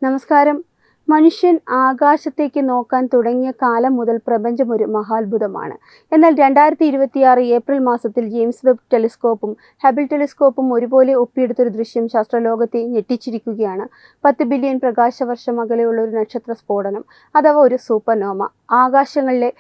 നമസ്കാരം. മനുഷ്യൻ ആകാശത്തേക്ക് നോക്കാൻ തുടങ്ങിയ കാലം മുതൽ പ്രപഞ്ചം ഒരു മഹാത്ഭുതമാണ്. എന്നാൽ 2026 ഏപ്രിൽ മാസത്തിൽ ജെയിംസ് വെബ് ടെലിസ്കോപ്പും ഹബിൾ ടെലിസ്കോപ്പും ഒരുപോലെ ഒപ്പിയെടുത്തൊരു ദൃശ്യം ശാസ്ത്രലോകത്തെ ഞെട്ടിച്ചിരിക്കുകയാണ്. 10 ബില്യൺ പ്രകാശവർഷം അകലെയുള്ള ഒരു നക്ഷത്ര സ്ഫോടനം, അഥവാ ഒരു സൂപ്പർനോവ, ആകാശങ്ങളിലെ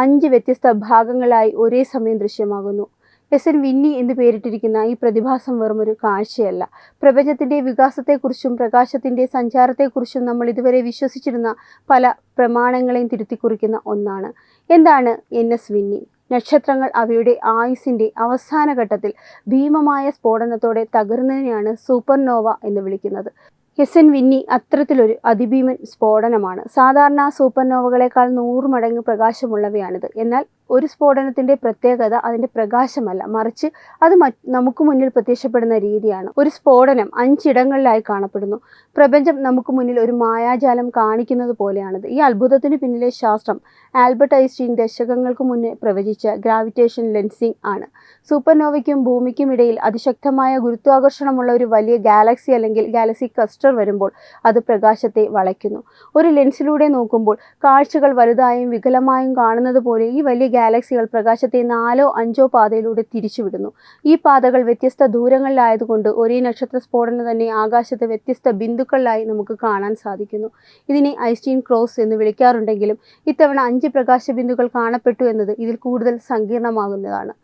5 വ്യത്യസ്ത ഭാഗങ്ങളായി ഒരേ സമയം ദൃശ്യമാകുന്നു. എസ്.എൻ. വിന്നി എന്ന് പേരിട്ടിരിക്കുന്ന ഈ പ്രതിഭാസം വെറുമൊരു കാഴ്ചയല്ല. പ്രപഞ്ചത്തിൻ്റെ വികാസത്തെക്കുറിച്ചും പ്രകാശത്തിൻ്റെ സഞ്ചാരത്തെക്കുറിച്ചും നമ്മൾ ഇതുവരെ വിശ്വസിച്ചിരുന്ന പല പ്രമാണങ്ങളെയും തിരുത്തിക്കുറിക്കുന്ന ഒന്നാണ്. എന്താണ് എൻ.എസ്. വിന്നി? നക്ഷത്രങ്ങൾ അവയുടെ ആയുസ്സിൻ്റെ അവസാന ഘട്ടത്തിൽ ഭീമമായ സ്ഫോടനത്തോടെ തകരുന്നതിനെയാണ് സൂപ്പർനോവ എന്ന് വിളിക്കുന്നത്. എസ്.എൻ. വിന്നി അത്തരത്തിലൊരു അതിഭീമൻ സ്ഫോടനമാണ്. സാധാരണ സൂപ്പർനോവകളെക്കാൾ 100 മടങ്ങ് പ്രകാശമുള്ളവയാണിത്. എന്നാൽ ഒരു സ്ഫോടനത്തിൻ്റെ പ്രത്യേകത അതിൻ്റെ പ്രകാശമല്ല, മറിച്ച് അത് നമുക്ക് മുന്നിൽ പ്രത്യക്ഷപ്പെടുന്ന രീതിയാണ്. ഒരു സ്ഫോടനം 5 ഇടങ്ങളിലായി കാണപ്പെടുന്നു. പ്രപഞ്ചം നമുക്ക് മുന്നിൽ ഒരു മായാജാലം കാണിക്കുന്നത് പോലെയാണിത്. ഈ അത്ഭുതത്തിന് പിന്നിലെ ശാസ്ത്രം ആൽബർട്ട് ഐൻസ്റ്റീൻ ദശകങ്ങൾക്ക് മുന്നേ പ്രവചിച്ച ഗ്രാവിറ്റേഷൻ ലെൻസിംഗ് ആണ്. സൂപ്പർനോവയ്ക്കും ഭൂമിക്കും ഇടയിൽ അതിശക്തമായ ഗുരുത്വാകർഷണമുള്ള ഒരു വലിയ ഗാലക്സി അല്ലെങ്കിൽ ഗാലക്സി ക്ലസ്റ്റർ വരുമ്പോൾ അത് പ്രകാശത്തെ വളയ്ക്കുന്നു. ഒരു ലെൻസിലൂടെ നോക്കുമ്പോൾ കാഴ്ചകൾ വലുതായും വികലമായും കാണുന്നത് പോലെ ഈ വലിയ ഗാലക്സികൾ പ്രകാശത്തെ 4ഓ 5ഓ പാതയിലൂടെ തിരിച്ചുവിടുന്നു. ഈ പാതകൾ വ്യത്യസ്ത ദൂരങ്ങളിലായതുകൊണ്ട് ഒരേ നക്ഷത്ര സ്ഫോടനം തന്നെ ആകാശത്ത് വ്യത്യസ്ത ബിന്ദുക്കളിലായി നമുക്ക് കാണാൻ സാധിക്കുന്നു. ഇതിനെ ഐൻസ്റ്റീൻ ക്രോസ് എന്ന് വിളിക്കാറുണ്ടെങ്കിലും ഇത്തവണ 5 പ്രകാശ ബിന്ദുക്കൾ കാണപ്പെട്ടു എന്നത് ഇതിൽ കൂടുതൽ സങ്കീർണമാകുന്നതാണ്.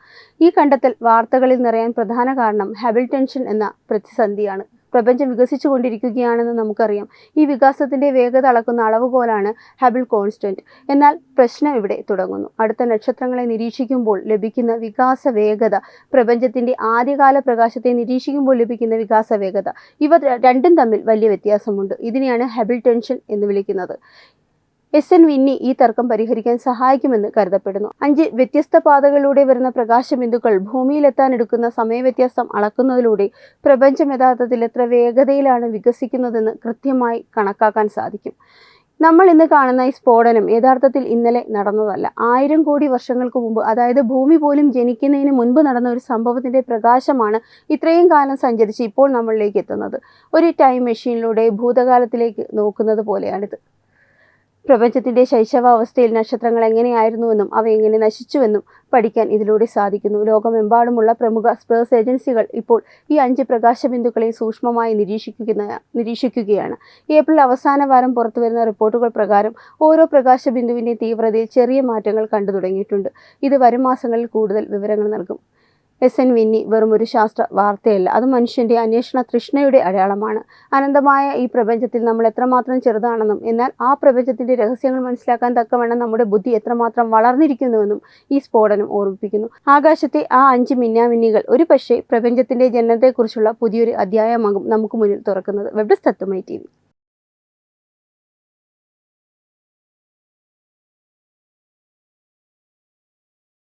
ഈ കണ്ടെത്തൽ വാർത്തകളിൽ നിറയാൻ പ്രധാന കാരണം ഹബിൾ ടെൻഷൻ എന്ന പ്രതിസന്ധിയാണ്. പ്രപഞ്ചം വികസിച്ചുകൊണ്ടിരിക്കുകയാണെന്ന് നമുക്കറിയാം. ഈ വികാസത്തിൻ്റെ വേഗത അളക്കുന്ന അളവുകോലാണ് ഹബിൾ കോൺസ്റ്റന്റ്. എന്നാൽ പ്രശ്നം ഇവിടെ തുടങ്ങുന്നു. അടുത്ത നക്ഷത്രങ്ങളെ നിരീക്ഷിക്കുമ്പോൾ ലഭിക്കുന്ന വികാസ വേഗത, പ്രപഞ്ചത്തിൻ്റെ ആദ്യകാല പ്രകാശത്തെ നിരീക്ഷിക്കുമ്പോൾ ലഭിക്കുന്ന വികാസ വേഗത, ഇവ രണ്ടും തമ്മിൽ വലിയ വ്യത്യാസമുണ്ട്. ഇതിനെയാണ് ഹബിൾ ടെൻഷൻ എന്ന് വിളിക്കുന്നത്. എസ്.എൻ. വിന്നി ഈ തർക്കം പരിഹരിക്കാൻ സഹായിക്കുമെന്ന് കരുതപ്പെടുന്നു. 5 വ്യത്യസ്ത പാതകളിലൂടെ വരുന്ന പ്രകാശബിന്ദുക്കൾ ഭൂമിയിലെത്താൻ എടുക്കുന്ന സമയവ്യത്യാസം അളക്കുന്നതിലൂടെ പ്രപഞ്ചം യഥാർത്ഥത്തിൽ എത്ര വേഗതയിലാണ് വികസിക്കുന്നതെന്ന് കൃത്യമായി കണക്കാക്കാൻ സാധിക്കും. നമ്മൾ ഇന്ന് കാണുന്ന ഈ സ്ഫോടനം യഥാർത്ഥത്തിൽ ഇന്നലെ നടന്നതല്ല. 1000 കോടി വർഷങ്ങൾക്ക് മുമ്പ്, അതായത് ഭൂമി പോലും ജനിക്കുന്നതിന് മുൻപ് നടന്ന ഒരു സംഭവത്തിൻ്റെ പ്രകാശമാണ് ഇത്രയും കാലം സഞ്ചരിച്ച് ഇപ്പോൾ നമ്മളിലേക്ക് എത്തുന്നത്. ഒരു ടൈം മെഷീനിലൂടെ ഭൂതകാലത്തിലേക്ക് നോക്കുന്നത് പോലെയാണിത്. പ്രപഞ്ചത്തിൻ്റെ ശൈശവാവസ്ഥയിൽ നക്ഷത്രങ്ങൾ എങ്ങനെയായിരുന്നുവെന്നും അവ എങ്ങനെ നശിച്ചുവെന്നും പഠിക്കാൻ ഇതിലൂടെ സാധിക്കുന്നു. ലോകമെമ്പാടുമുള്ള പ്രമുഖ സ്പേസ് ഏജൻസികൾ ഇപ്പോൾ ഈ 5 പ്രകാശബിന്ദുക്കളെ സൂക്ഷ്മമായി നിരീക്ഷിക്കുകയാണ്. ഏപ്രിൽ അവസാന വാരം പുറത്തുവരുന്ന റിപ്പോർട്ടുകൾ പ്രകാരം ഓരോ പ്രകാശബിന്ദുവിൻ്റെ തീവ്രതയിൽ ചെറിയ മാറ്റങ്ങൾ കണ്ടു തുടങ്ങിയിട്ടുണ്ട്. ഇത് വരും മാസങ്ങളിൽ കൂടുതൽ വിവരങ്ങൾ നൽകും. എസ്.എൻ. വിന്നി വെറും ഒരു ശാസ്ത്ര വാർത്തയല്ല, അത് മനുഷ്യൻ്റെ അന്വേഷണ തൃഷ്ണയുടെ അടയാളമാണ്. അനന്തമായ ഈ പ്രപഞ്ചത്തിൽ നമ്മൾ എത്രമാത്രം ചെറുതാണെന്നും എന്നാൽ ആ പ്രപഞ്ചത്തിൻ്റെ രഹസ്യങ്ങൾ മനസ്സിലാക്കാൻ തക്കവണ്ണം നമ്മുടെ ബുദ്ധി എത്രമാത്രം വളർന്നിരിക്കുന്നുവെന്നും ഈ സ്ഫോടനം ഓർമ്മിപ്പിക്കുന്നു. ആകാശത്തെ ആ 5 മിന്നാമിന്നികൾ ഒരു പക്ഷേ പ്രപഞ്ചത്തിൻ്റെ ജനനത്തെക്കുറിച്ചുള്ള പുതിയൊരു അധ്യായമാകും നമുക്ക് മുന്നിൽ തുറക്കുന്നത്. വെബ് ഡെസ്ക് തത്വമൈ TV.